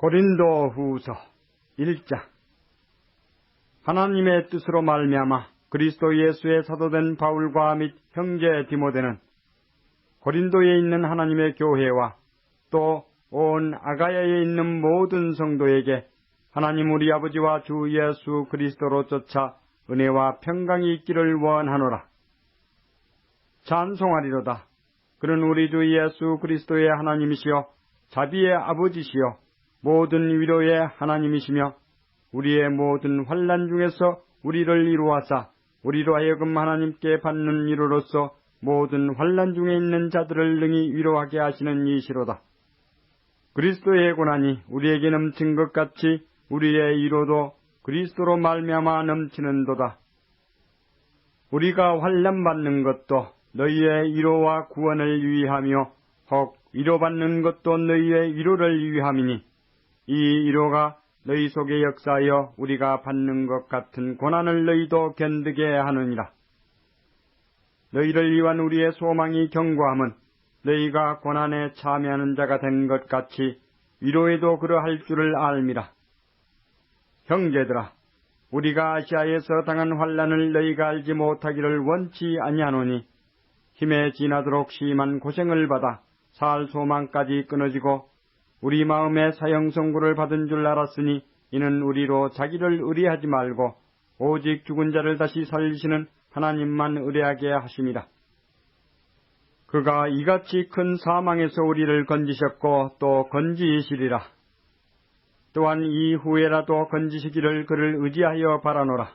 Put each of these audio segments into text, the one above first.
고린도후서 1장. 하나님의 뜻으로 말미암아 그리스도 예수의 사도된 바울과 및 형제 디모데는 고린도에 있는 하나님의 교회와 또 온 아가야에 있는 모든 성도에게 하나님 우리 아버지와 주 예수 그리스도로 쫓아 은혜와 평강이 있기를 원하노라. 찬송하리로다. 그는 우리 주 예수 그리스도의 하나님이시여 자비의 아버지시여 모든 위로의 하나님이시며 우리의 모든 환난 중에서 우리를 이루하사 우리로 하여금 하나님께 받는 위로로서 모든 환난 중에 있는 자들을 능히 위로하게 하시는 이시로다. 그리스도의 고난이 우리에게 넘친 것 같이 우리의 위로도 그리스도로 말미암아 넘치는도다. 우리가 환난 받는 것도 너희의 위로와 구원을 위하며 혹 위로받는 것도 너희의 위로를 위함이니 이 위로가 너희 속에 역사하여 우리가 받는 것 같은 고난을 너희도 견디게 하느니라. 너희를 위한 우리의 소망이 견고함은 너희가 고난에 참여하는 자가 된 것 같이 위로에도 그러할 줄을 알미라. 형제들아, 우리가 아시아에서 당한 환난을 너희가 알지 못하기를 원치 아니하노니 힘에 지나도록 심한 고생을 받아 살 소망까지 끊어지고 우리 마음에 사형선고를 받은 줄 알았으니 이는 우리로 자기를 의뢰하지 말고 오직 죽은 자를 다시 살리시는 하나님만 의뢰하게 하심이라. 그가 이같이 큰 사망에서 우리를 건지셨고 또 건지시리라. 또한 이후에라도 건지시기를 그를 의지하여 바라노라.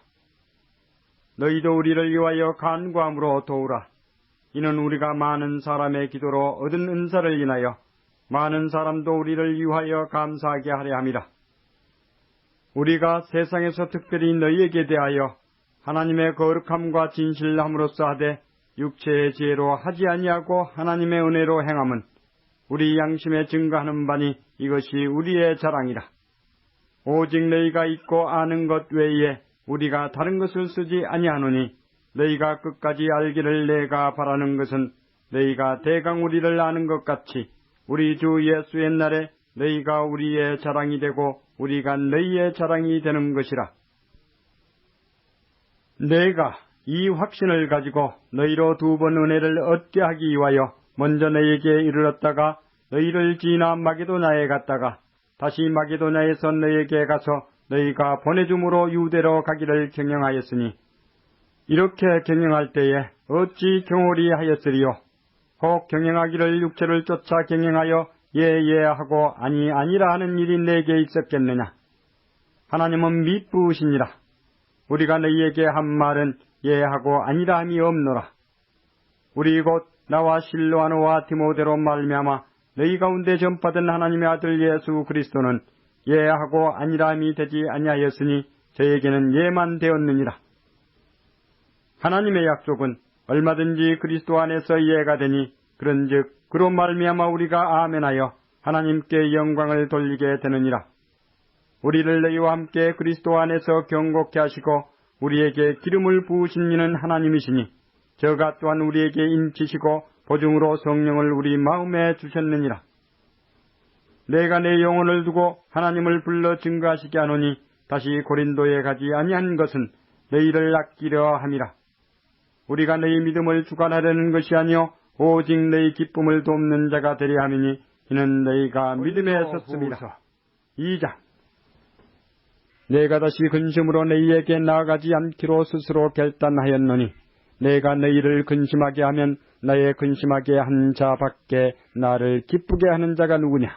너희도 우리를 위하여 간구함으로 도우라. 이는 우리가 많은 사람의 기도로 얻은 은사를 인하여 많은 사람도 우리를 위하여 감사하게 하려 함이라. 우리가 세상에서 특별히 너희에게 대하여 하나님의 거룩함과 진실함으로써 하되 육체의 지혜로 하지 아니하고 하나님의 은혜로 행함은 우리 양심에 증거하는 바니 이것이 우리의 자랑이라. 오직 너희가 있고 아는 것 외에 우리가 다른 것을 쓰지 아니하노니 너희가 끝까지 알기를 내가 바라는 것은 너희가 대강 우리를 아는 것 같이 우리 주 예수의 날에 너희가 우리의 자랑이 되고 우리가 너희의 자랑이 되는 것이라. 내가 이 확신을 가지고 너희로 2번 은혜를 얻게 하기 위하여 먼저 너희에게 이르렀다가 너희를 지나 마게도냐에 갔다가 다시 마게도냐에서 너희에게 가서 너희가 보내줌으로 유대로 가기를 경영하였으니 이렇게 경영할 때에 어찌 경홀히 하였으리요. 혹 경영하기를 육체를 쫓아 경영하여 예하고 아니라 하는 일이 내게 있었겠느냐. 하나님은 미쁘시니라. 우리가 너희에게 한 말은 예하고 아니라 함이 없노라. 우리 곧 나와 실로아노와 디모데로 말미암아 너희 가운데 전파된 하나님의 아들 예수 그리스도는 예하고 아니라 함이 되지 아니하였으니 저에게는 예만 되었느니라. 하나님의 약속은 얼마든지 그리스도 안에서 예가 되니 그런즉 그로 말미암아 우리가 아멘하여 하나님께 영광을 돌리게 되느니라. 우리를 너희와 함께 그리스도 안에서 경고케 하시고 우리에게 기름을 부으신 이는 하나님이시니 저가 또한 우리에게 인치시고 보증으로 성령을 우리 마음에 주셨느니라. 내가 내 영혼을 두고 하나님을 불러 증거하시게 하노니 다시 고린도에 가지 아니한 것은 너희를 아끼려 함이라. 우리가 너희 믿음을 주관하려는 것이 아니요 오직 너희 기쁨을 돕는 자가 되려 함이니 이는 너희가 믿음에 섰음이라. 2장. 내가 다시 근심으로 너희에게 나아가지 않기로 스스로 결단하였노니 내가 너희를 근심하게 하면 나의 근심하게 한 자밖에 나를 기쁘게 하는 자가 누구냐.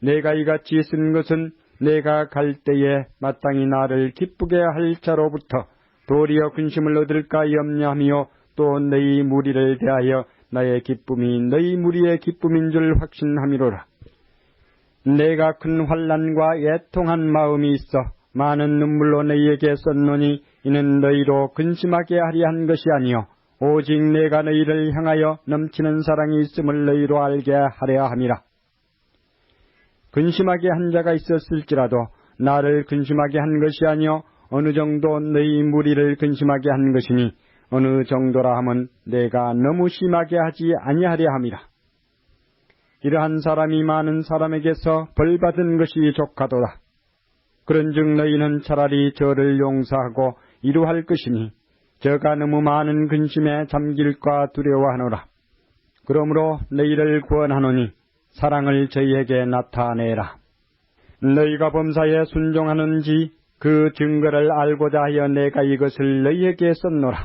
내가 이같이 쓴 것은 내가 갈 때에 마땅히 나를 기쁘게 할 자로부터 도리어 근심을 얻을까 염려하며 또 너희 무리를 대하여 나의 기쁨이 너희 무리의 기쁨인 줄 확신함이로라. 내가 큰 환난과 애통한 마음이 있어 많은 눈물로 너희에게 썼노니 이는 너희로 근심하게 하려 한 것이 아니요 오직 내가 너희를 향하여 넘치는 사랑이 있음을 너희로 알게 하려 함이라. 근심하게 한 자가 있었을지라도 나를 근심하게 한 것이 아니요 어느 정도 너희 무리를 근심하게 한 것이니 어느 정도라 함은 내가 너무 심하게 하지 아니하려 함이라. 이러한 사람이 많은 사람에게서 벌받은 것이 족하도다. 그런즉 너희는 차라리 저를 용서하고 이루할 것이니 저가 너무 많은 근심에 잠길까 두려워하노라. 그러므로 너희를 구원하노니 사랑을 저희에게 나타내라. 너희가 범사에 순종하는지 그 증거를 알고자 하여 내가 이것을 너희에게 썼노라.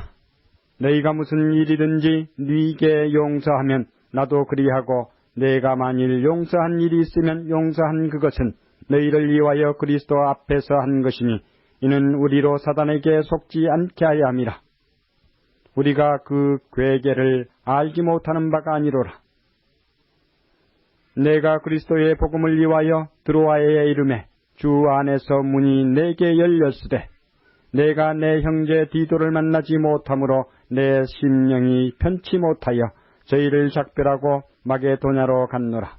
너희가 무슨 일이든지 네게 용서하면 나도 그리하고 내가 만일 용서한 일이 있으면 용서한 그것은 너희를 위하여 그리스도 앞에서 한 것이니 이는 우리로 사단에게 속지 않게 하여 함이라. 우리가 그 괴계를 알지 못하는 바가 아니로라. 내가 그리스도의 복음을 위하여 드로아에 이르매 주 안에서 문이 내게 열렸으되 내가 내 형제 디도를 만나지 못하므로 내 심령이 편치 못하여 저희를 작별하고 마게도냐로 갔노라.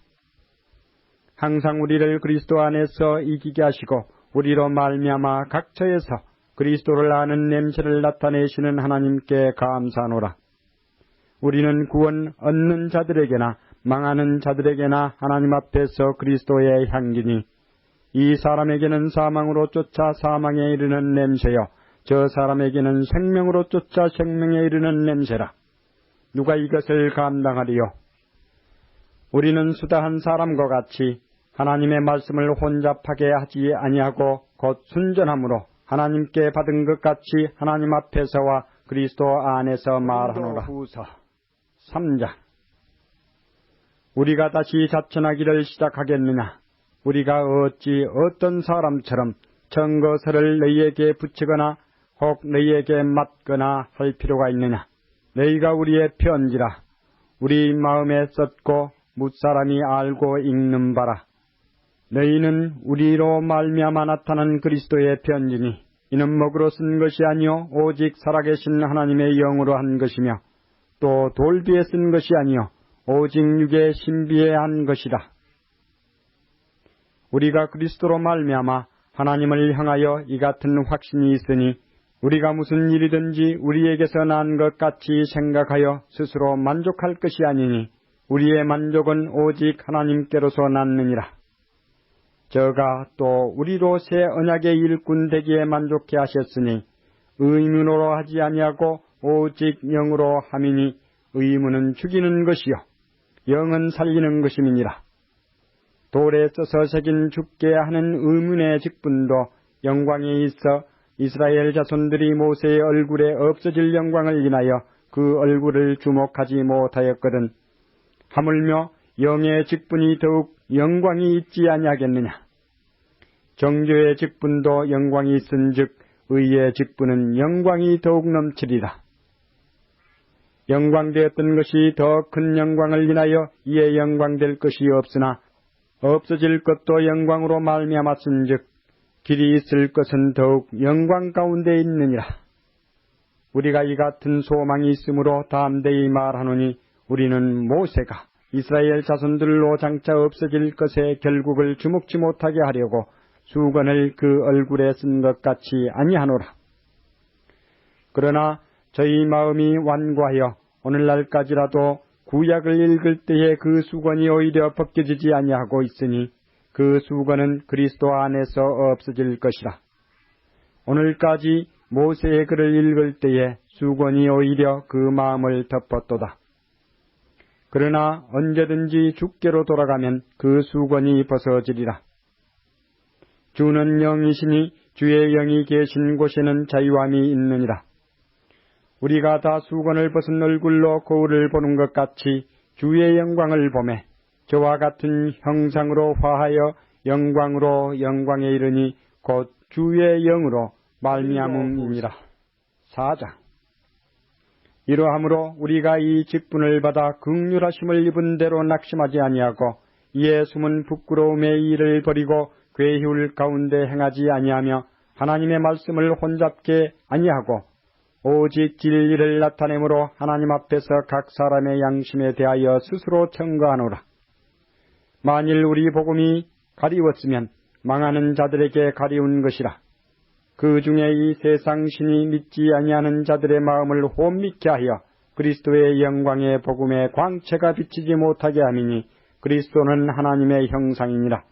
항상 우리를 그리스도 안에서 이기게 하시고 우리로 말미암아 각처에서 그리스도를 아는 냄새를 나타내시는 하나님께 감사하노라. 우리는 구원 얻는 자들에게나 망하는 자들에게나 하나님 앞에서 그리스도의 향기니 이 사람에게는 사망으로 쫓아 사망에 이르는 냄새요 저 사람에게는 생명으로 쫓아 생명에 이르는 냄새라. 누가 이것을 감당하리요? 우리는 수다한 사람과 같이 하나님의 말씀을 혼잡하게 하지 아니하고 곧 순전함으로 하나님께 받은 것 같이 하나님 앞에서와 그리스도 안에서 말하노라. 후서 3장. 우리가 다시 자천하기를 시작하겠느냐? 우리가 어찌 어떤 사람처럼 증거서를 너희에게 붙이거나 혹 너희에게 맞거나 할 필요가 있느냐? 너희가 우리의 편지라 우리 마음에 썼고 뭇사람이 알고 읽는 바라. 너희는 우리로 말미암아 나타난 그리스도의 편지니 이는 먹으로 쓴 것이 아니요 오직 살아계신 하나님의 영으로 한 것이며 또 돌비에 쓴 것이 아니요 오직 육의 신비에 한 것이라. 우리가 그리스도로 말미암아 하나님을 향하여 이 같은 확신이 있으니 우리가 무슨 일이든지 우리에게서 난 것 같이 생각하여 스스로 만족할 것이 아니니 우리의 만족은 오직 하나님께로서 났느니라. 저가 또 우리로 새 언약의 일꾼 되기에 만족해 하셨으니 의문으로 하지 아니하고 오직 영으로 함이니 의문은 죽이는 것이요 영은 살리는 것임이니라. 돌에 써서 새긴 죽게 하는 의문의 직분도 영광에 있어 이스라엘 자손들이 모세의 얼굴에 없어질 영광을 인하여 그 얼굴을 주목하지 못하였거든 하물며 영의 직분이 더욱 영광이 있지 아니하겠느냐. 정죄의 직분도 영광이 있은즉 의의 직분은 영광이 더욱 넘치리라. 영광되었던 것이 더 큰 영광을 인하여 이에 영광될 것이 없으나 없어질 것도 영광으로 말미암았은즉 길이 있을 것은 더욱 영광 가운데 있느니라. 우리가 이 같은 소망이 있으므로 담대히 말하노니 우리는 모세가 이스라엘 자손들로 장차 없어질 것의 결국을 주목지 못하게 하려고 수건을 그 얼굴에 쓴 것 같이 아니하노라. 그러나 저희 마음이 완고하여 오늘날까지라도 구약을 읽을 때에 그 수건이 오히려 벗겨지지 아니하고 있으니 그 수건은 그리스도 안에서 없어질 것이라. 오늘까지 모세의 글을 읽을 때에 수건이 오히려 그 마음을 덮었도다. 그러나 언제든지 주께로 돌아가면 그 수건이 벗어지리라. 주는 영이시니 주의 영이 계신 곳에는 자유함이 있느니라. 우리가 다 수건을 벗은 얼굴로 거울을 보는 것 같이 주의 영광을 보매 저와 같은 형상으로 화하여 영광으로 영광에 이르니 곧 주의 영으로 말미암음이니라. 4장. 이러함으로 우리가 이 직분을 받아 긍휼하심을 입은 대로 낙심하지 아니하고 이에 숨은 부끄러움의 일을 버리고 괴휴울 가운데 행하지 아니하며 하나님의 말씀을 혼잡게 아니하고 오직 진리를 나타내므로 하나님 앞에서 각 사람의 양심에 대하여 스스로 청구하노라. 만일 우리 복음이 가리웠으면 망하는 자들에게 가리운 것이라. 그 중에 이 세상 신이 믿지 아니하는 자들의 마음을 혼미케 하여 그리스도의 영광의 복음의 광채가 비치지 못하게 함이니 그리스도는 하나님의 형상이니라.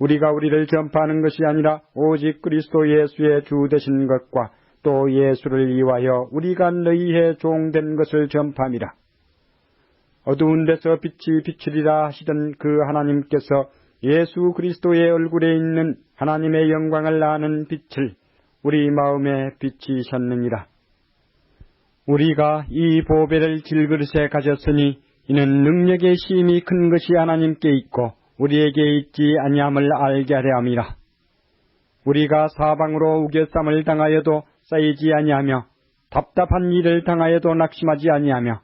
우리가 우리를 전파하는 것이 아니라 오직 그리스도 예수의 주 되신 것과 또 예수를 위하여 우리가 너희의 종된 것을 전파함이라. 어두운 데서 빛이 비추리라 하시던 그 하나님께서 예수 그리스도의 얼굴에 있는 하나님의 영광을 아는 빛을 우리 마음에 비치셨느니라. 우리가 이 보배를 질그릇에 가졌으니 이는 능력의 힘이 큰 것이 하나님께 있고 우리에게 있지 아니함을 알게 하려 함이라. 우리가 사방으로 우겨쌈을 당하여도 쌓이지 아니하며 답답한 일을 당하여도 낙심하지 아니하며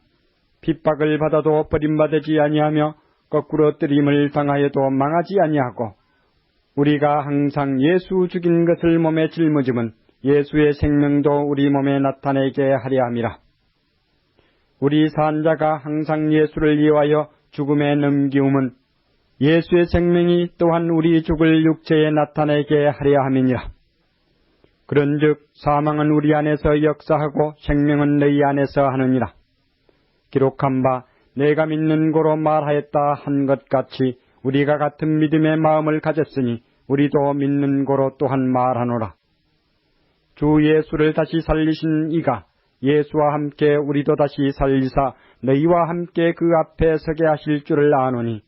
핍박을 받아도 버림받지 아니하며 거꾸로 뜨림을 당하여도 망하지 아니하고 우리가 항상 예수 죽인 것을 몸에 짊어짐은 예수의 생명도 우리 몸에 나타내게 하려 함이라. 우리 산자가 항상 예수를 위하여 죽음에 넘기움은 예수의 생명이 또한 우리 죽을 육체에 나타내게 하려 함이니라. 그런즉 사망은 우리 안에서 역사하고 생명은 너희 안에서 하느니라. 기록한 바 내가 믿는 고로 말하였다 한 것 같이 우리가 같은 믿음의 마음을 가졌으니 우리도 믿는 고로 또한 말하노라. 주 예수를 다시 살리신 이가 예수와 함께 우리도 다시 살리사 너희와 함께 그 앞에 서게 하실 줄을 아노니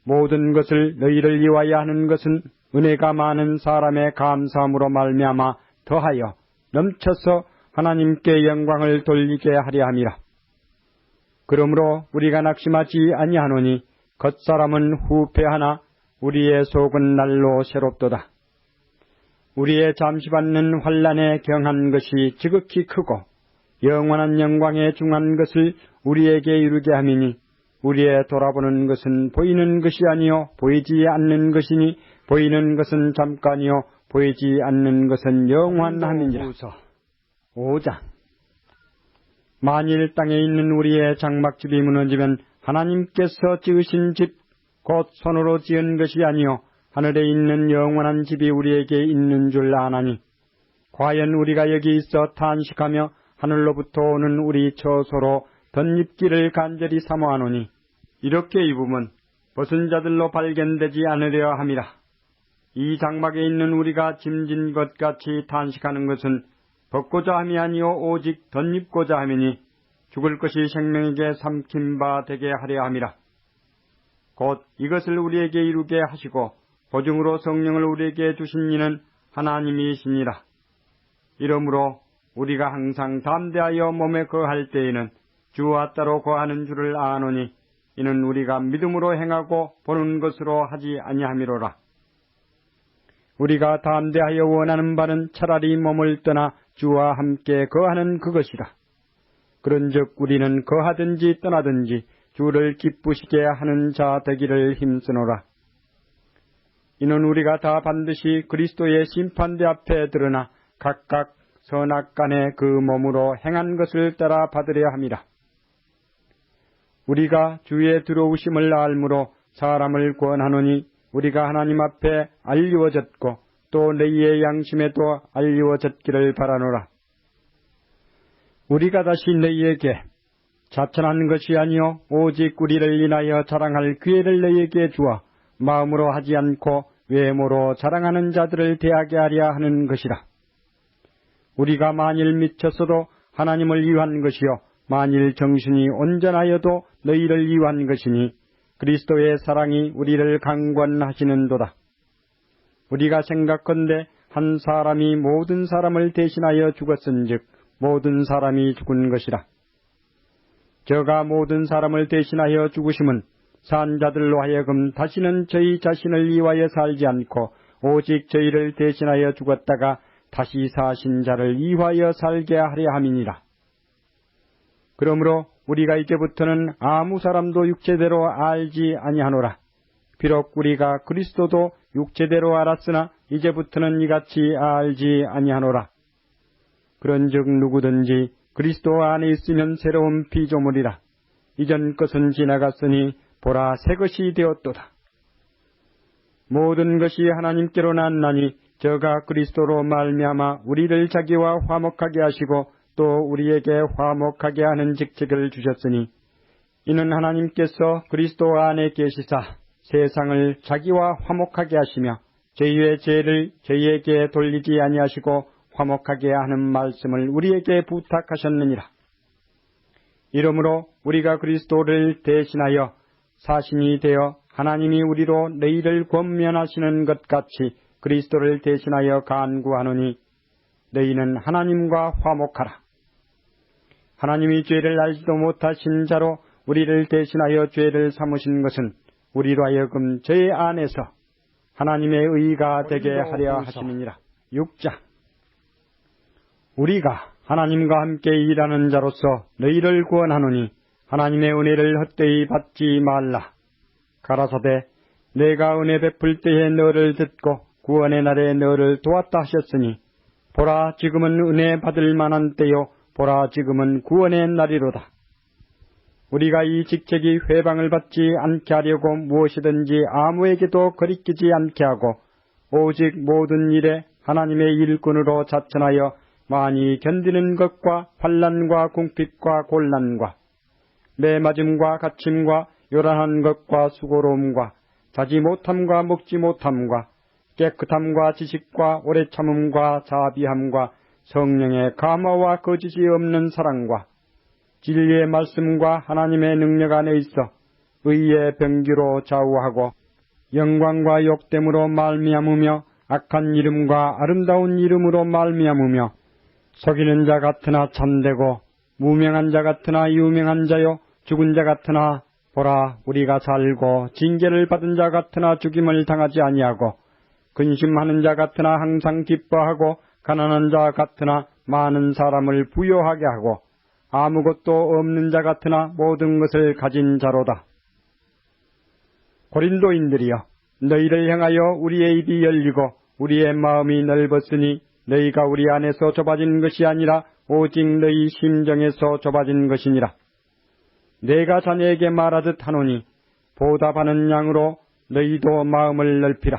모든 것을 너희를 위하여 하는 것은 은혜가 많은 사람의 감사함으로 말미암아 더하여 넘쳐서 하나님께 영광을 돌리게 하려 함이라. 그러므로 우리가 낙심하지 아니하노니 겉사람은 후패하나 우리의 속은 날로 새롭도다. 우리의 잠시 받는 환난에 경한 것이 지극히 크고 영원한 영광에 중한 것을 우리에게 이루게 함이니 우리의 돌아보는 것은 보이는 것이 아니요 보이지 않는 것이니 보이는 것은 잠깐이요 보이지 않는 것은 영원함이니라. 5장. 만일 땅에 있는 우리의 장막집이 무너지면 하나님께서 지으신 집 곧 손으로 지은 것이 아니요 하늘에 있는 영원한 집이 우리에게 있는 줄 아나니 과연 우리가 여기 있어 탄식하며 하늘로부터 오는 우리 처소로 덧입기를 간절히 사모하노니 이렇게 입으면 벗은 자들로 발견되지 않으려 함이라. 이 장막에 있는 우리가 짐진 것 같이 탄식하는 것은 벗고자 함이 아니요 오직 덧입고자 함이니 죽을 것이 생명에게 삼킨 바 되게 하려 함이라. 곧 이것을 우리에게 이루게 하시고 보증으로 성령을 우리에게 주신 이는 하나님이시니라. 이러므로 우리가 항상 담대하여 몸에 거할 때에는 주와 따로 거하는 줄을 아노니 이는 우리가 믿음으로 행하고 보는 것으로 하지 아니함이로라. 우리가 담대하여 원하는 바는 차라리 몸을 떠나 주와 함께 거하는 그것이라. 그런즉 우리는 거하든지 떠나든지 주를 기쁘시게 하는 자 되기를 힘쓰노라. 이는 우리가 다 반드시 그리스도의 심판대 앞에 드러나 각각 선악간에 그 몸으로 행한 것을 따라 받으려 함이라. 우리가 주의 들어오심을 알므로 사람을 권하노니 우리가 하나님 앞에 알리워졌고 또 너희의 양심에도 알리워졌기를 바라노라. 우리가 다시 너희에게 자천한 것이 아니요 오직 우리를 인하여 자랑할 기회를 너희에게 주어 마음으로 하지 않고 외모로 자랑하는 자들을 대하게 하려 하는 것이라. 우리가 만일 미쳤어도 하나님을 위한 것이요 만일 정신이 온전하여도 너희를 위한 것이니 그리스도의 사랑이 우리를 강권하시는도다. 우리가 생각건대 한 사람이 모든 사람을 대신하여 죽었은즉 모든 사람이 죽은 것이라. 저가 모든 사람을 대신하여 죽으심은 산 자들로 하여금 다시는 저희 자신을 위하여 살지 않고 오직 저희를 대신하여 죽었다가 다시 사신 자를 위하여 살게 하려 함이니라. 그러므로 우리가 이제부터는 아무 사람도 육체대로 알지 아니하노라. 비록 우리가 그리스도도 육체대로 알았으나 이제부터는 이같이 알지 아니하노라. 그런즉 누구든지 그리스도 안에 있으면 새로운 피조물이라. 이전 것은 지나갔으니 보라 새 것이 되었도다. 모든 것이 하나님께로 났나니 저가 그리스도로 말미암아 우리를 자기와 화목하게 하시고 또 우리에게 화목하게 하는 직책을 주셨으니 이는 하나님께서 그리스도 안에 계시사 세상을 자기와 화목하게 하시며 저희의 죄를 저희에게 돌리지 아니하시고 화목하게 하는 말씀을 우리에게 부탁하셨느니라. 이러므로 우리가 그리스도를 대신하여 사신이 되어 하나님이 우리로 너희를 권면하시는 것 같이 그리스도를 대신하여 간구하노니 너희는 하나님과 화목하라. 하나님이 죄를 알지도 못하신 자로 우리를 대신하여 죄를 삼으신 것은 우리로 하여금 죄 안에서 하나님의 의가 되게 하려 하심이니라. 6장. 우리가 하나님과 함께 일하는 자로서 너희를 구원하노니 하나님의 은혜를 헛되이 받지 말라. 가라사대 내가 은혜 베풀 때에 너를 듣고 구원의 날에 너를 도왔다 하셨으니 보라 지금은 은혜 받을 만한 때요 보라 지금은 구원의 날이로다. 우리가 이 직책이 회방을 받지 않게 하려고 무엇이든지 아무에게도 거리끼지 않게 하고 오직 모든 일에 하나님의 일꾼으로 자천하여 많이 견디는 것과 환난과 궁핍과 곤란과 매맞음과 갇힘과 요란한 것과 수고로움과 자지 못함과 먹지 못함과 깨끗함과 지식과 오래 참음과 자비함과 성령의 감화와 거짓이 없는 사랑과 진리의 말씀과 하나님의 능력 안에 있어 의의 병기로 좌우하고 영광과 욕됨으로 말미암으며 악한 이름과 아름다운 이름으로 말미암으며 속이는 자 같으나 참되고 무명한 자 같으나 유명한 자요 죽은 자 같으나 보라 우리가 살고 징계를 받은 자 같으나 죽임을 당하지 아니하고 근심하는 자 같으나 항상 기뻐하고 가난한 자 같으나 많은 사람을 부요하게 하고 아무것도 없는 자 같으나 모든 것을 가진 자로다. 고린도인들이여 너희를 향하여 우리의 입이 열리고 우리의 마음이 넓었으니 너희가 우리 안에서 좁아진 것이 아니라 오직 너희 심정에서 좁아진 것이니라. 내가 자네에게 말하듯 하노니 보답하는 양으로 너희도 마음을 넓히라.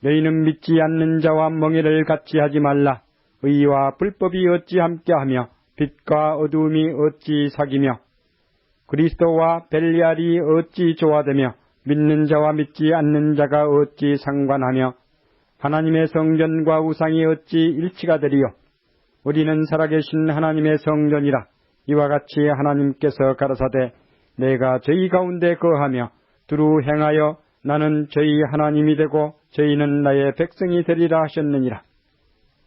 너희는 믿지 않는 자와 멍에를 같이 하지 말라. 의와 불법이 어찌 함께하며 빛과 어두움이 어찌 사귀며 그리스도와 벨리알이 어찌 조화되며 믿는 자와 믿지 않는 자가 어찌 상관하며 하나님의 성전과 우상이 어찌 일치가 되리요. 우리는 살아계신 하나님의 성전이라. 이와 같이 하나님께서 가라사대 내가 저희 가운데 거하며 두루 행하여 나는 저희 하나님이 되고 저희는 나의 백성이 되리라 하셨느니라.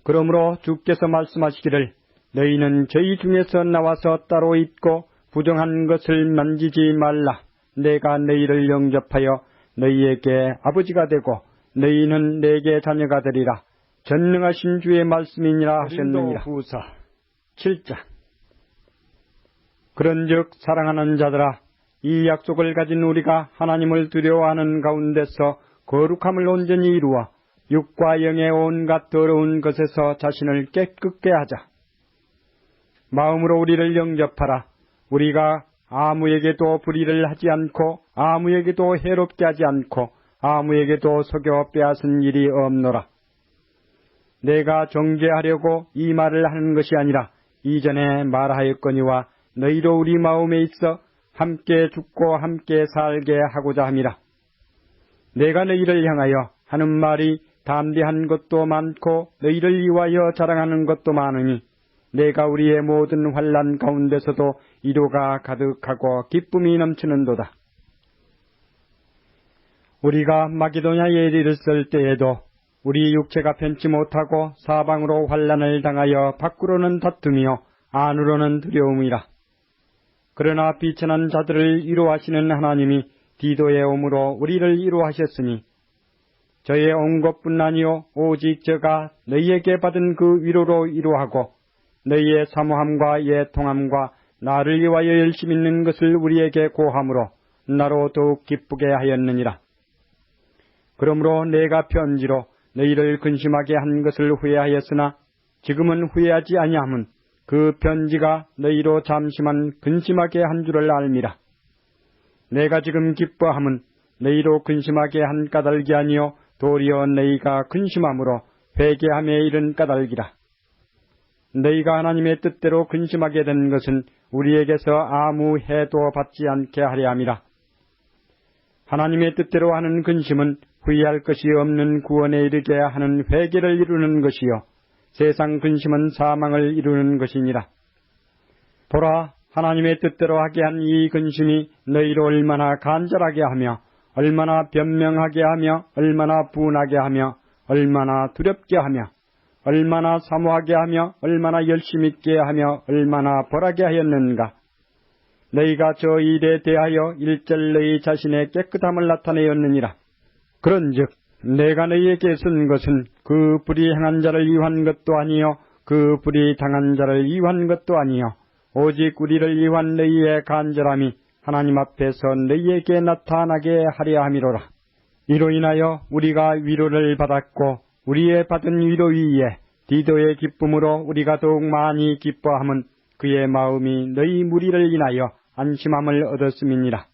그러므로 주께서 말씀하시기를 너희는 저희 중에서 나와서 따로 있고 부정한 것을 만지지 말라. 내가 너희를 영접하여 너희에게 아버지가 되고 너희는 내게 자녀가 되리라. 전능하신 주의 말씀이니라 하셨느니라. 후서 7장. 그런즉 사랑하는 자들아 이 약속을 가진 우리가 하나님을 두려워하는 가운데서 거룩함을 온전히 이루어 육과 영의 온갖 더러운 것에서 자신을 깨끗게 하자. 마음으로 우리를 영접하라. 우리가 아무에게도 불의를 하지 않고 아무에게도 해롭게 하지 않고 아무에게도 속여 빼앗은 일이 없노라. 내가 정죄하려고 이 말을 하는 것이 아니라 이전에 말하였거니와 너희로 우리 마음에 있어 함께 죽고 함께 살게 하고자 함이라. 내가 너희를 향하여 하는 말이 담대한 것도 많고 너희를 위하여 자랑하는 것도 많으니 내가 우리의 모든 환난 가운데서도 위로가 가득하고 기쁨이 넘치는도다. 우리가 마게도냐에 이르렀을 때에도 우리 육체가 편치 못하고 사방으로 환난을 당하여 밖으로는 다툼이요 안으로는 두려움이라. 그러나 비천한 자들을 위로하시는 하나님이 디도의 오므로 우리를 위로하셨으니 저의 온 것뿐 아니요 오직 저가 너희에게 받은 그 위로로 위로하고 너희의 사모함과 애통함과 나를 위하여 열심히 있는 것을 우리에게 고함으로 나로 더욱 기쁘게 하였느니라. 그러므로 내가 편지로 너희를 근심하게 한 것을 후회하였으나 지금은 후회하지 아니함은 그 편지가 너희로 잠시만 근심하게 한 줄을 알미라. 내가 지금 기뻐함은 너희로 근심하게 한 까닭이 아니요 도리어 너희가 근심함으로 회개함에 이른 까닭이라. 너희가 하나님의 뜻대로 근심하게 된 것은 우리에게서 아무 해도 받지 않게 하려 함이라. 하나님의 뜻대로 하는 근심은 후회할 것이 없는 구원에 이르게 하는 회개를 이루는 것이요 세상 근심은 사망을 이루는 것이니라. 보라, 하나님의 뜻대로 하게 한 이 근심이 너희를 얼마나 간절하게 하며 얼마나 변명하게 하며 얼마나 분하게 하며 얼마나 두렵게 하며 얼마나 사모하게 하며 얼마나 열심 있게 하며 얼마나 벌하게 하였는가. 너희가 저 일에 대하여 일절 너희 자신의 깨끗함을 나타내었느니라. 그런즉 내가 너희에게 쓴 것은 그 불의 행한 자를 위한 것도 아니요 그 불의 당한 자를 위한 것도 아니요 오직 우리를 위한 너희의 간절함이 하나님 앞에서 너희에게 나타나게 하려 함이로라. 이로 인하여 우리가 위로를 받았고 우리의 받은 위로 위에 디도의 기쁨으로 우리가 더욱 많이 기뻐함은 그의 마음이 너희 무리를 인하여 안심함을 얻었음이니라.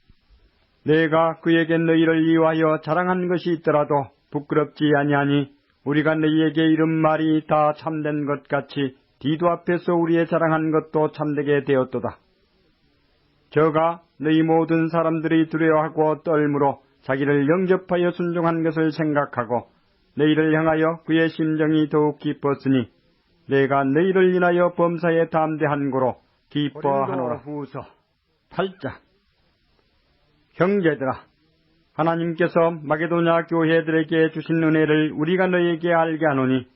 내가 그에게 너희를 위하여 자랑한 것이 있더라도 부끄럽지 아니하니 우리가 너희에게 이른 말이 다 참된 것 같이 디도 앞에서 우리의 자랑한 것도 참되게 되었도다. 저가 너희 모든 사람들이 두려워하고 떨므로 자기를 영접하여 순종한 것을 생각하고 너희를 향하여 그의 심정이 더욱 기뻤으니 내가 너희를 인하여 범사에 담대한 고로 기뻐하노라. 후서 8장. 형제들아, 하나님께서 마게도냐 교회들에게 주신 은혜를 우리가 너희에게 알게 하노니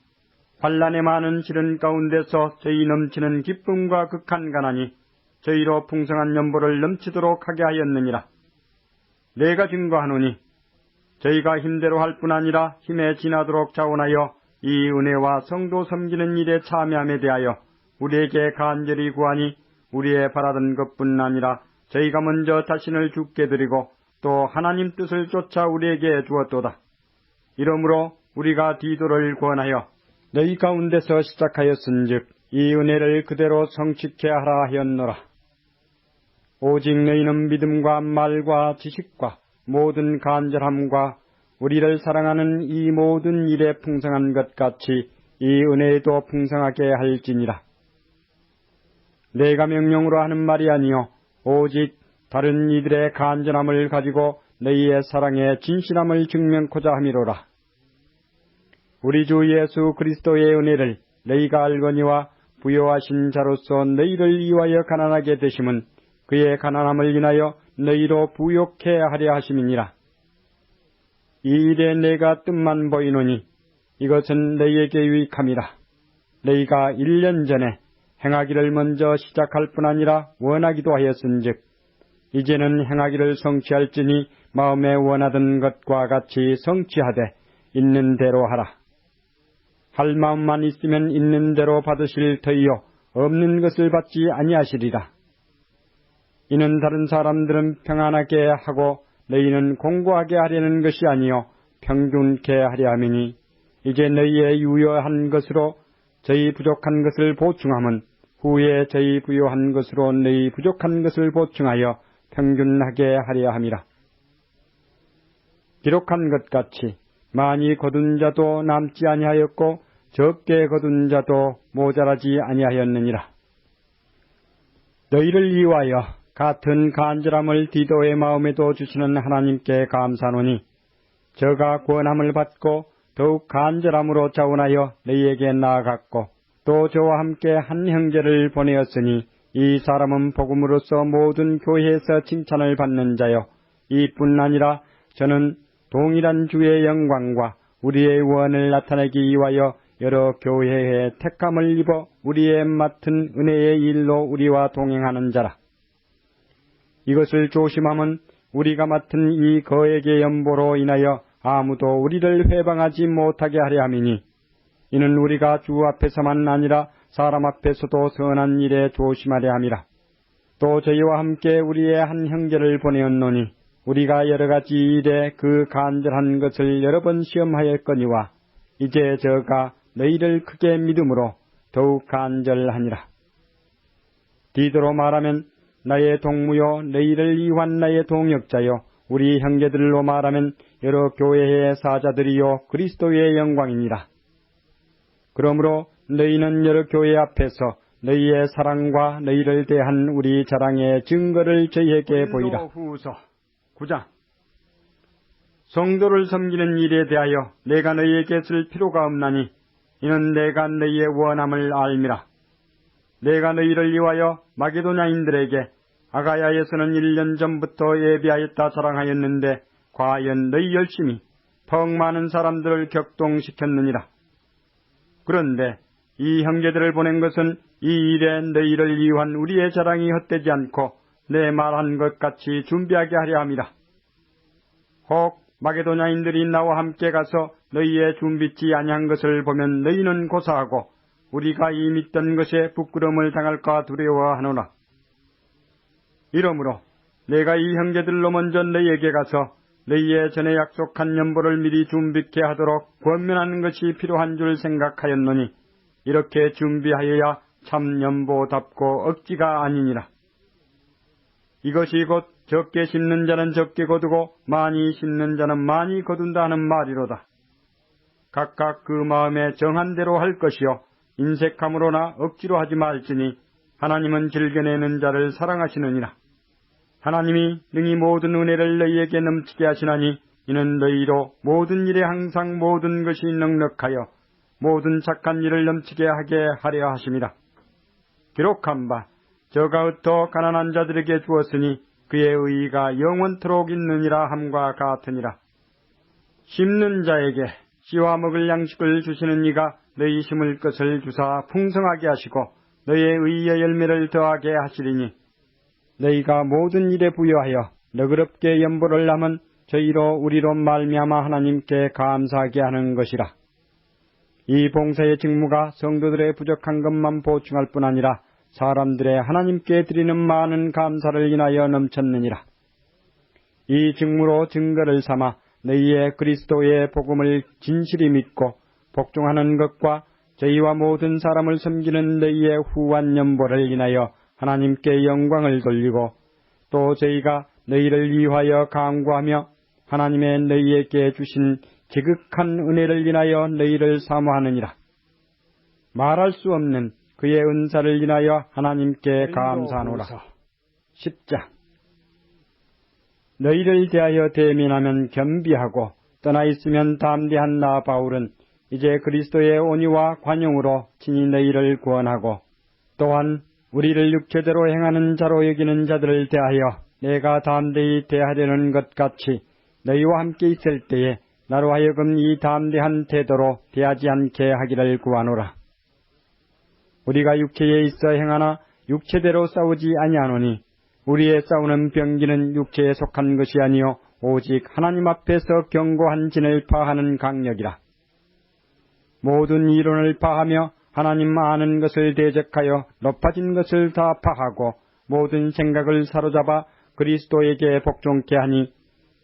환난의 많은 시련 가운데서 저희 넘치는 기쁨과 극한 가난이 저희로 풍성한 연보를 넘치도록 하게 하였느니라. 내가 증거하노니 저희가 힘대로 할 뿐 아니라 힘에 지나도록 자원하여 이 은혜와 성도 섬기는 일에 참여함에 대하여 우리에게 간절히 구하니 우리의 바라던 것뿐 아니라 저희가 먼저 자신을 주께 드리고 또 하나님 뜻을 쫓아 우리에게 주었도다. 이러므로 우리가 디도를 권하여 너희 가운데서 시작하였은즉 이 은혜를 그대로 성취케 하라 하였노라. 오직 너희는 믿음과 말과 지식과 모든 간절함과 우리를 사랑하는 이 모든 일에 풍성한 것 같이 이 은혜에도 풍성하게 할지니라. 내가 명령으로 하는 말이 아니요 오직 다른 이들의 간절함을 가지고 너희의 사랑의 진실함을 증명코자 함이로라. 우리 주 예수 그리스도의 은혜를 너희가 알거니와 부요하신 자로서 너희를 위하여 가난하게 되심은 그의 가난함을 인하여 너희로 부욕해 하려 하심이니라. 이 일에 내가 뜻만 보이노니 이것은 너희에게 유익함이라. 너희가 1년 전에 행하기를 먼저 시작할 뿐 아니라 원하기도 하였은즉 이제는 행하기를 성취할지니 마음에 원하던 것과 같이 성취하되 있는 대로 하라. 할 마음만 있으면 있는 대로 받으실 터이요 없는 것을 받지 아니하시리라. 이는 다른 사람들은 평안하게 하고 너희는 공고하게 하려는 것이 아니요 평균케 하려 함이니 이제 너희의 유효한 것으로 저희 부족한 것을 보충함은 후에 저희 부요한 것으로 너희 부족한 것을 보충하여 평균하게 하려 함이라. 기록한 것 같이 많이 거둔 자도 남지 아니하였고 적게 거둔 자도 모자라지 아니하였느니라. 너희를 위하여 같은 간절함을 디도의 마음에도 주시는 하나님께 감사하노니 저가 권함을 받고 더욱 간절함으로 자원하여 너희에게 나아갔고 또 저와 함께 한 형제를 보내었으니 이 사람은 복음으로서 모든 교회에서 칭찬을 받는 자요 이뿐 아니라 저는 동일한 주의 영광과 우리의 원을 나타내기 위하여 여러 교회에 택함을 입어 우리의 맡은 은혜의 일로 우리와 동행하는 자라. 이것을 조심함은 우리가 맡은 이 거액의 연보로 인하여 아무도 우리를 회방하지 못하게 하려 함이니 이는 우리가 주 앞에서만 아니라 사람 앞에서도 선한 일에 조심하려 함이라. 또 저희와 함께 우리의 한 형제를 보내었노니 우리가 여러 가지 일에 그 간절한 것을 여러 번 시험하였거니와 이제 저가 너희를 크게 믿음으로 더욱 간절하니라. 디도로 말하면 나의 동무요 너희를 위한 나의 동역자요 우리 형제들로 말하면 여러 교회의 사자들이요 그리스도의 영광이니라. 그러므로 너희는 여러 교회 앞에서 너희의 사랑과 너희를 대한 우리 자랑의 증거를 저희에게 보이라. 후서 9장. 성도를 섬기는 일에 대하여 내가 너희에게 쓸 필요가 없나니 이는 내가 너희의 원함을 알미라. 내가 너희를 위하여 마게도냐인들에게 아가야에서는 1년 전부터 예비하였다 자랑하였는데 과연 너희 열심히 턱 많은 사람들을 격동시켰느니라. 그런데 이 형제들을 보낸 것은 이 일에 너희를 위한 우리의 자랑이 헛되지 않고 내 말한 것 같이 준비하게 하려 함이라. 혹 마게도냐인들이 나와 함께 가서 너희의 준비치 아니한 것을 보면 너희는 고사하고 우리가 이 믿던 것에 부끄러움을 당할까 두려워하노라. 이러므로 내가 이 형제들로 먼저 너희에게 가서 너희의 전에 약속한 연보를 미리 준비케 하도록 권면하는 것이 필요한 줄 생각하였노니 이렇게 준비하여야 참 연보답고 억지가 아니니라. 이것이 곧 적게 심는 자는 적게 거두고 많이 심는 자는 많이 거둔다 하는 말이로다. 각각 그 마음에 정한 대로 할 것이요 인색함으로나 억지로 하지 말지니 하나님은 즐겨내는 자를 사랑하시느니라. 하나님이 능히 모든 은혜를 너희에게 넘치게 하시나니 이는 너희로 모든 일에 항상 모든 것이 넉넉하여 모든 착한 일을 넘치게 하게 하려 하심이라. 기록한 바 저가 흩어 가난한 자들에게 주었으니 그의 의의가 영원토록 있느니라 함과 같으니라. 심는 자에게 씨와 먹을 양식을 주시는 이가 너희 심을 것을 주사 풍성하게 하시고 너희의 의의 열매를 더하게 하시리니 너희가 모든 일에 부여하여 너그럽게 연보를 하면 저희로 우리로 말미암아 하나님께 감사하게 하는 것이라. 이 봉사의 직무가 성도들의 부족한 것만 보충할 뿐 아니라 사람들의 하나님께 드리는 많은 감사를 인하여 넘쳤느니라. 이 직무로 증거를 삼아 너희의 그리스도의 복음을 진실히 믿고 복종하는 것과 저희와 모든 사람을 섬기는 너희의 후한 연보를 인하여 하나님께 영광을 돌리고 또 저희가 너희를 위하여 간구하며 하나님의 너희에게 주신 지극한 은혜를 인하여 너희를 사모하느니라. 말할 수 없는 그의 은사를 인하여 하나님께 감사하노라. 10장. 너희를 대하여 대면하면 겸비하고 떠나 있으면 담대한 나 바울은 이제 그리스도의 온유와 관용으로 친히 너희를 구원하고 또한 우리를 육체대로 행하는 자로 여기는 자들을 대하여 내가 담대히 대하려는 것 같이 너희와 함께 있을 때에 나로 하여금 이 담대한 태도로 대하지 않게 하기를 구하노라. 우리가 육체에 있어 행하나 육체대로 싸우지 아니하노니 우리의 싸우는 병기는 육체에 속한 것이 아니요 오직 하나님 앞에서 견고한 진을 파하는 강력이라. 모든 이론을 파하며 하나님 아는 것을 대적하여 높아진 것을 다 파하고 모든 생각을 사로잡아 그리스도에게 복종케 하니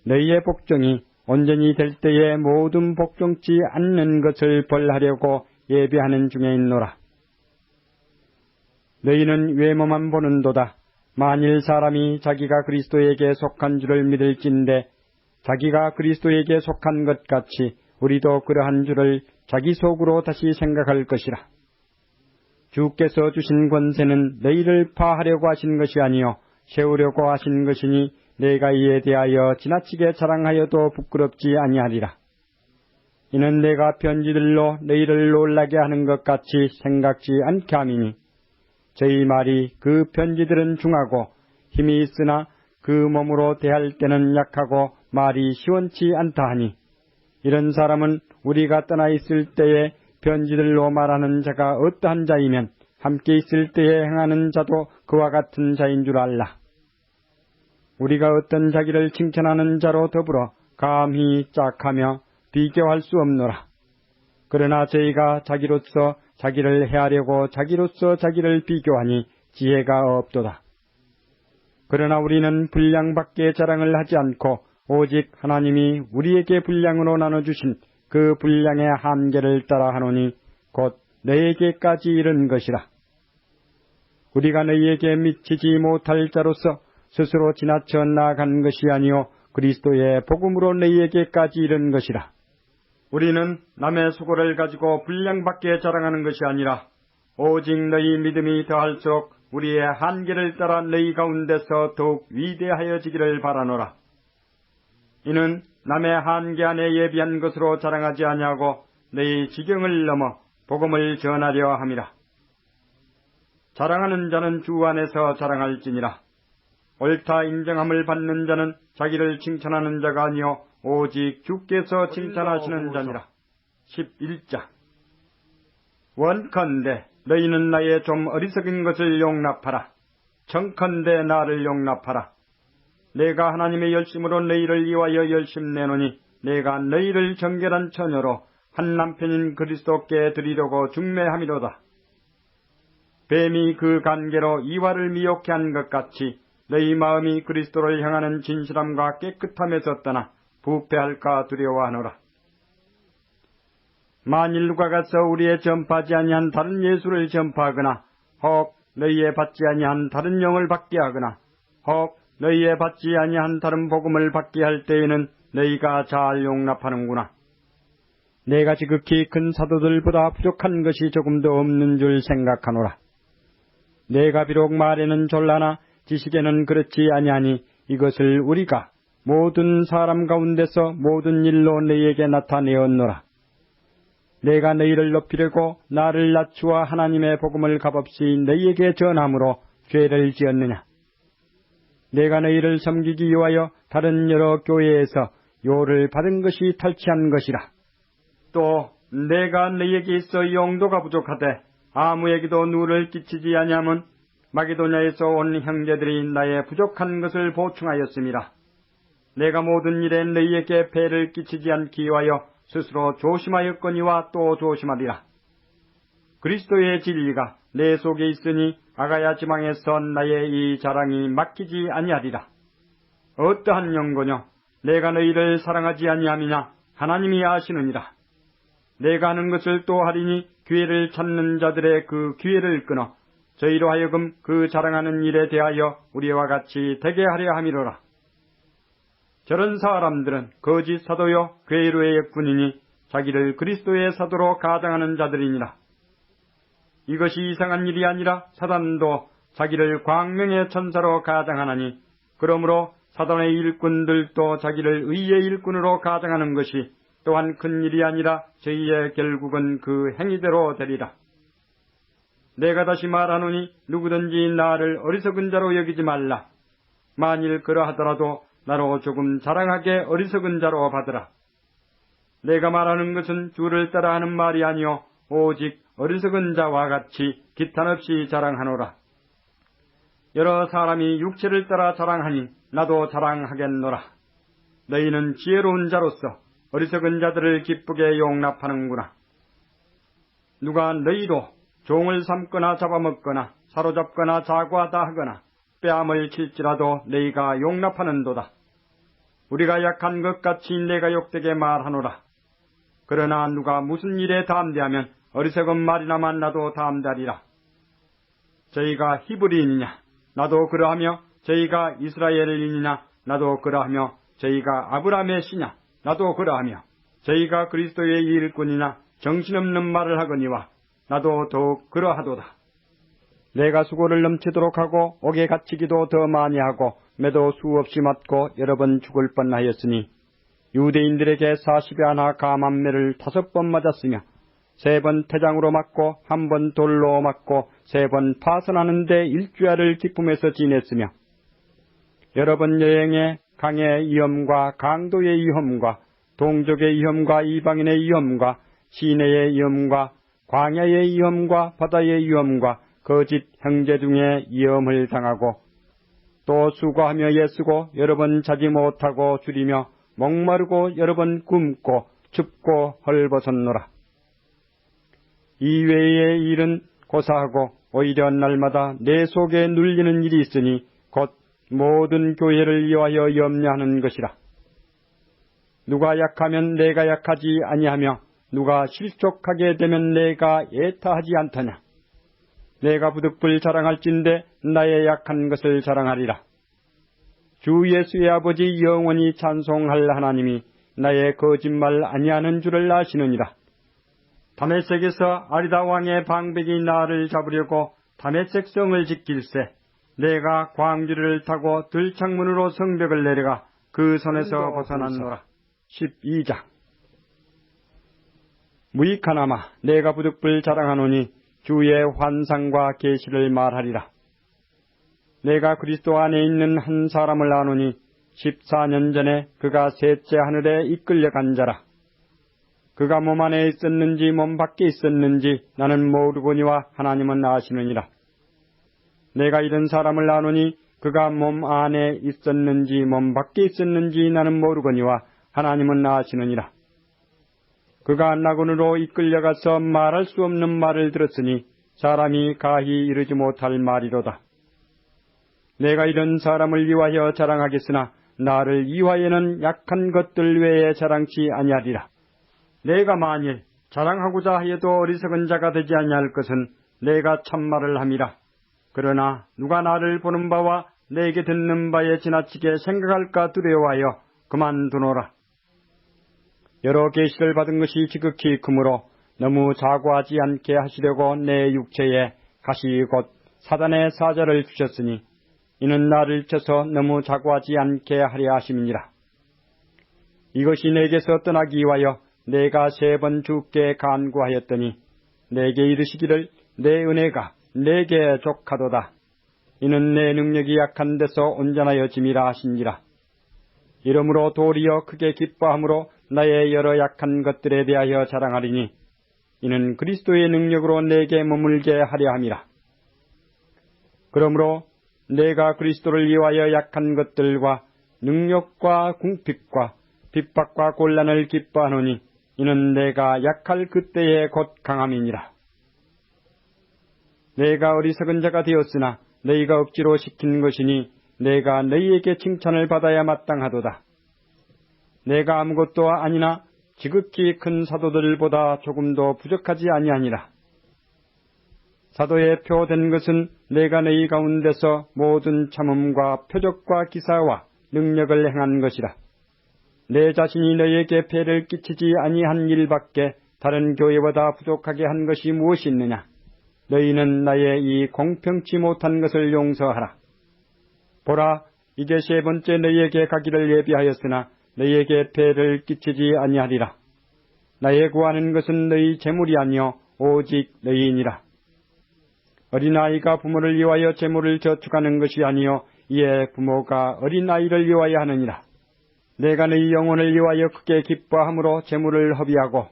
너희의 복종이 온전히 될 때에 모든 복종치 않는 것을 벌하려고 예비하는 중에 있노라. 너희는 외모만 보는도다. 만일 사람이 자기가 그리스도에게 속한 줄을 믿을진데 자기가 그리스도에게 속한 것 같이 우리도 그러한 줄을 자기 속으로 다시 생각할 것이라. 주께서 주신 권세는 너희를 파하려고 하신 것이 아니요 세우려고 하신 것이니 내가 이에 대하여 지나치게 자랑하여도 부끄럽지 아니하리라. 이는 내가 편지들로 너희를 놀라게 하는 것 같이 생각지 않게 함이니 저희 말이 그 편지들은 중하고 힘이 있으나 그 몸으로 대할 때는 약하고 말이 시원치 않다 하니 이런 사람은 우리가 떠나 있을 때에 편지들로 말하는 자가 어떠한 자이면 함께 있을 때에 행하는 자도 그와 같은 자인 줄 알라. 우리가 어떤 자기를 칭찬하는 자로 더불어 감히 짝하며 비교할 수 없노라. 그러나 저희가 자기로서 자기를 해하려고 자기로서 자기를 비교하니 지혜가 없도다. 그러나 우리는 분량밖에 자랑을 하지 않고 오직 하나님이 우리에게 분량으로 나눠주신 그 분량의 한계를 따라 하노니 곧 너희에게까지 이른 것이라. 우리가 너희에게 미치지 못할 자로서 스스로 지나쳐 나아간 것이 아니요 그리스도의 복음으로 너희에게까지 이른 것이라. 우리는 남의 수고를 가지고 분량밖에 자랑하는 것이 아니라 오직 너희 믿음이 더할수록 우리의 한계를 따라 너희 가운데서 더욱 위대하여지기를 바라노라. 이는 남의 한계 안에 예비한 것으로 자랑하지 아니하고 너희 지경을 넘어 복음을 전하려 함이라. 자랑하는 자는 주 안에서 자랑할지니라. 옳다 인정함을 받는 자는 자기를 칭찬하는 자가 아니요 오직 주께서 칭찬하시는 자니라. 11장. 원컨대 너희는 나의 좀 어리석은 것을 용납하라. 청컨대 나를 용납하라. 내가 하나님의 열심으로 너희를 위하여 열심내노니 내가 너희를 정결한 처녀로 한 남편인 그리스도께 드리려고 중매함이로다. 뱀이 그 관계로 이와를 미혹해 한 것 같이 너희 마음이 그리스도를 향하는 진실함과 깨끗함에서 떠나 부패할까 두려워하노라. 만일 누가 가서 우리의 전파하지 아니한 다른 예수를 전파하거나 혹 너희의 받지 아니한 다른 영을 받게 하거나 혹 너희의 받지 아니한 다른 복음을 받게 할 때에는 너희가 잘 용납하는구나. 내가 지극히 큰 사도들보다 부족한 것이 조금도 없는 줄 생각하노라. 내가 비록 말에는 졸라나 지식에는 그렇지 아니하니 이것을 우리가 모든 사람 가운데서 모든 일로 너희에게 나타내었노라. 내가 너희를 높이려고 나를 낮추어 하나님의 복음을 값없이 너희에게 전함으로 죄를 지었느냐. 내가 너희를 섬기기 위하여 다른 여러 교회에서 요를 받은 것이 탈취한 것이라. 또 내가 너희에게 있어 용도가 부족하되 아무에게도 누를 끼치지 아니하면 마게도냐에서 온 형제들이 나의 부족한 것을 보충하였음이라. 내가 모든 일에 너희에게 폐를 끼치지 않기 위하여 스스로 조심하였거니와 또 조심하리라. 그리스도의 진리가 내 속에 있으니 아가야 지방에서 나의 이 자랑이 막히지 아니하리라. 어떠한 연고냐? 내가 너희를 사랑하지 아니함이냐? 하나님이 아시느니라. 내가 하는 것을 또 하리니 기회를 찾는 자들의 그 기회를 끊어 저희로 하여금 그 자랑하는 일에 대하여 우리와 같이 되게 하려 함이로라. 저런 사람들은 거짓 사도요 괴로의 역군이니 자기를 그리스도의 사도로 가장하는 자들이니라. 이것이 이상한 일이 아니라 사단도 자기를 광명의 천사로 가장하나니 그러므로 사단의 일꾼들도 자기를 의의 일꾼으로 가장하는 것이 또한 큰 일이 아니라 저희의 결국은 그 행위대로 되리라. 내가 다시 말하노니 누구든지 나를 어리석은 자로 여기지 말라. 만일 그러하더라도 나로 조금 자랑하게 어리석은 자로 받으라. 내가 말하는 것은 주를 따라 하는 말이 아니요 오직 어리석은 자와 같이 기탄 없이 자랑하노라. 여러 사람이 육체를 따라 자랑하니 나도 자랑하겠노라. 너희는 지혜로운 자로서 어리석은 자들을 기쁘게 용납하는구나. 누가 너희로 종을 삼거나 잡아먹거나 사로잡거나 자고하다 하거나 뺨을 칠지라도 너희가 용납하는도다. 우리가 약한 것 같이 내가 욕되게 말하노라. 그러나 누가 무슨 일에 담대하면 어리석은 말이나만 나도 담대하리라. 저희가 히브리인이냐? 나도 그러하며 저희가 이스라엘인이냐? 나도 그러하며 저희가 아브라함의 씨냐? 나도 그러하며 저희가 그리스도의 일꾼이나 정신없는 말을 하거니와 나도 더욱 그러하도다. 내가 수고를 넘치도록 하고 옥에 갇히기도 더 많이 하고 매도 수없이 맞고 여러 번 죽을 뻔하였으니 유대인들에게 40에 하나 감한 매를 5번 맞았으며 3번 태장으로 맞고 1번 돌로 맞고 3번 파선하는데 일주야를 기쁨에서 지냈으며 여러 번 여행에 강의 위험과 강도의 위험과 동족의 위험과 이방인의 위험과 시내의 위험과 광야의 위험과 바다의 위험과 거짓 형제 중에 위험을 당하고 또 수고하며 애쓰고 여러 번 자지 못하고 줄이며 목마르고 여러 번 굶고 춥고 헐벗었노라. 이외의 일은 고사하고 오히려 날마다 내 속에 눌리는 일이 있으니 곧 모든 교회를 위하여 염려하는 것이라. 누가 약하면 내가 약하지 아니하며 누가 실족하게 되면 내가 애타하지 않더냐. 내가 부득불 자랑할진대 나의 약한 것을 자랑하리라. 주 예수의 아버지 영원히 찬송할 하나님이 나의 거짓말 아니하는 줄을 아시느니라. 다메섹에서 아리다 왕의 방백이 나를 잡으려고 다메섹 성을 지킬세. 내가 광주리를 타고 들창문으로 성벽을 내려가 그 손에서 벗어났노라. 12장. 무익하나마 내가 부득불 자랑하노니 주의 환상과 계시를 말하리라. 내가 그리스도 안에 있는 한 사람을 아노니 14년 전에 그가 셋째 하늘에 이끌려간 자라. 그가 몸 안에 있었는지 몸 밖에 있었는지 나는 모르거니와 하나님은 아시느니라. 내가 이런 사람을 아노니 그가 몸 안에 있었는지 몸 밖에 있었는지 나는 모르거니와 하나님은 아시느니라. 그가 낙원으로 이끌려가서 말할 수 없는 말을 들었으니 사람이 가히 이르지 못할 말이로다. 내가 이런 사람을 위하여 자랑하겠으나 나를 위하여는 약한 것들 외에 자랑치 아니하리라. 내가 만일 자랑하고자 하여도 어리석은 자가 되지 아니할 것은 내가 참말을 함이라. 그러나 누가 나를 보는 바와 내게 듣는 바에 지나치게 생각할까 두려워하여 그만두노라. 여러 계시를 받은 것이 지극히 크므로 너무 자고하지 않게 하시려고 내 육체에 가시 곧 사단의 사자를 주셨으니 이는 나를 쳐서 너무 자고하지 않게 하려 하심이니라. 이것이 내게서 떠나기 위하여 내가 3번 주께 간구하였더니 내게 이르시기를 내 은혜가 내게 족하도다. 이는 내 능력이 약한 데서 온전하여 짐이라 하시니라. 이러므로 도리어 크게 기뻐함으로 나의 여러 약한 것들에 대하여 자랑하리니 이는 그리스도의 능력으로 내게 머물게 하려 함이라. 그러므로 내가 그리스도를 위하여 약한 것들과 능력과 궁핍과 핍박과 곤란을 기뻐하노니 이는 내가 약할 그때에 곧 강함이니라. 내가 어리석은 자가 되었으나 너희가 억지로 시킨 것이니 내가 너희에게 칭찬을 받아야 마땅하도다. 내가 아무것도 아니나 지극히 큰 사도들보다 조금도 부족하지 아니하니라. 사도의 표된 것은 내가 너희 가운데서 모든 참음과 표적과 기사와 능력을 행한 것이라. 내 자신이 너희에게 폐를 끼치지 아니한 일밖에 다른 교회보다 부족하게 한 것이 무엇이 있느냐. 너희는 나의 이 공평치 못한 것을 용서하라. 보라, 이제 3번째 너희에게 가기를 예비하였으나 너희에게 폐를 끼치지 아니하리라. 나의 구하는 것은 너희 재물이 아니요 오직 너희이니라. 어린아이가 부모를 위하여 재물을 저축하는 것이 아니요 이에 부모가 어린아이를 위하여 하느니라. 내가 너희 영혼을 위하여 크게 기뻐함으로 재물을 허비하고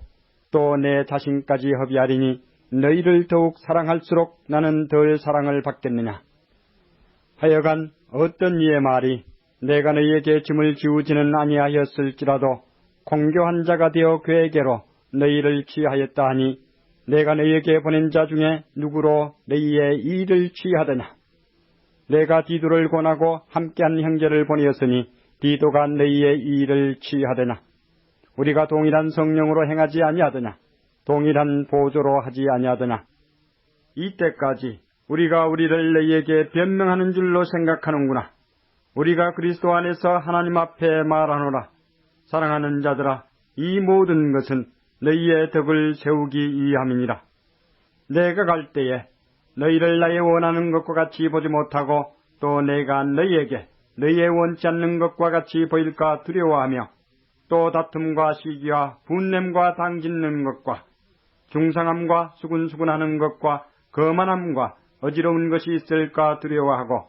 또 내 자신까지 허비하리니 너희를 더욱 사랑할수록 나는 덜 사랑을 받겠느냐. 하여간 어떤 이의 말이 내가 너희에게 짐을 지우지는 아니하였을지라도 공교한 자가 되어 그에게로 너희를 취하였다 하니 내가 너희에게 보낸 자 중에 누구로 너희의 일을 취하더냐. 내가 디도를 권하고 함께한 형제를 보내었으니 디도가 너희의 일을 취하더냐. 우리가 동일한 성령으로 행하지 아니하더냐. 동일한 보조로 하지 아니하더냐. 이때까지 우리가 우리를 너희에게 변명하는 줄로 생각하는구나. 우리가 그리스도 안에서 하나님 앞에 말하노라. 사랑하는 자들아, 이 모든 것은 너희의 덕을 세우기 위함이니라. 내가 갈 때에 너희를 나의 원하는 것과 같이 보지 못하고 또 내가 너희에게 너희의 원치 않는 것과 같이 보일까 두려워하며 또 다툼과 시기와 분냄과 당짓는 것과 중상함과 수군수군하는 것과 거만함과 어지러운 것이 있을까 두려워하고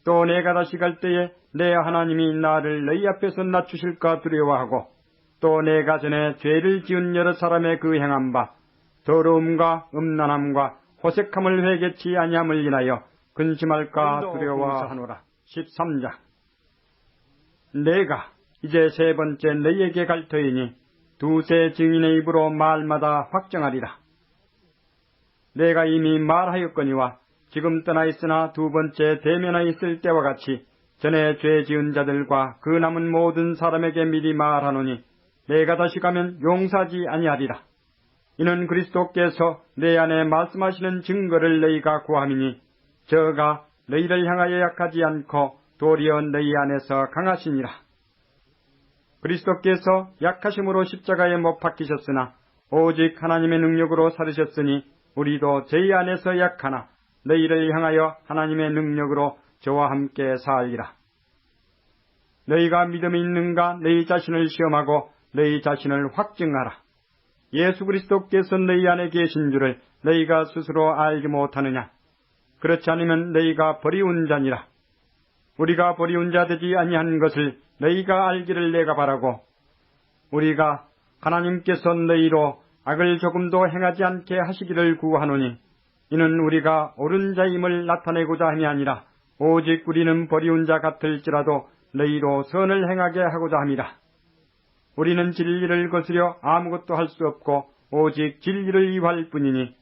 또 내가 다시 갈 때에 내 하나님이 나를 너희 앞에서 낮추실까 두려워하고 또 내가 전에 죄를 지은 여러 사람의 그 행한 바 더러움과 음란함과 호색함을 회개치 아니함을 인하여 근심할까 두려워하노라. 13장. 내가 이제 3번째 너희에게 갈 터이니 두세 증인의 입으로 말마다 확정하리라. 내가 이미 말하였거니와 지금 떠나 있으나 2번째 대면하 있을 때와 같이 전에 죄 지은 자들과 그 남은 모든 사람에게 미리 말하노니 내가 다시 가면 용서하지 아니하리라. 이는 그리스도께서 내 안에 말씀하시는 증거를 너희가 구함이니 저가 너희를 향하여 약하지 않고 도리어 너희 안에서 강하시니라. 그리스도께서 약하심으로 십자가에 못 박히셨으나 오직 하나님의 능력으로 살으셨으니 우리도 저희 안에서 약하나 너희를 향하여 하나님의 능력으로 저와 함께 살리라. 너희가 믿음이 있는가 너희 자신을 시험하고 너희 자신을 확증하라. 예수 그리스도께서 너희 안에 계신 줄을 너희가 스스로 알지 못하느냐? 그렇지 않으면 너희가 버리운 자니라. 우리가 버리운 자 되지 아니한 것을 너희가 알기를 내가 바라고, 우리가 하나님께서 너희로 악을 조금도 행하지 않게 하시기를 구하노니 이는 우리가 옳은 자임을 나타내고자 함이 아니라 오직 우리는 버리운 자 같을지라도 너희로 선을 행하게 하고자 함이라. 우리는 진리를 거스려 아무것도 할 수 없고 오직 진리를 이할 뿐이니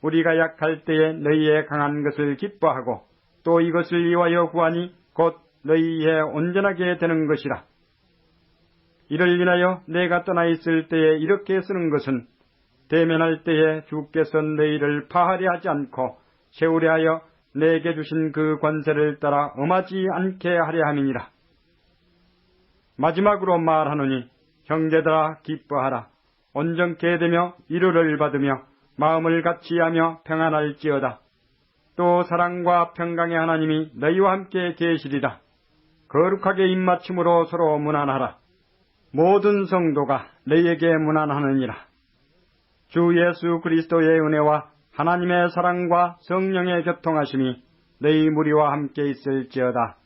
우리가 약할 때에 너희의 강한 것을 기뻐하고 또 이것을 이와여 구하니 곧 너희의 온전하게 되는 것이라. 이를 인하여 내가 떠나 있을 때에 이렇게 쓰는 것은 대면할 때에 주께서 너희를 파하려 하지 않고 세우려 하여 내게 주신 그 권세를 따라 엄하지 않게 하려 함이니라. 마지막으로 말하노니 형제들아 기뻐하라. 온전케 되며 위로를 받으며 마음을 같이하며 평안할지어다. 또 사랑과 평강의 하나님이 너희와 함께 계시리라. 거룩하게 입맞춤으로 서로 문안하라. 모든 성도가 너희에게 문안하느니라. 주 예수 그리스도의 은혜와 하나님의 사랑과 성령의 교통하심이 너희 무리와 함께 있을지어다.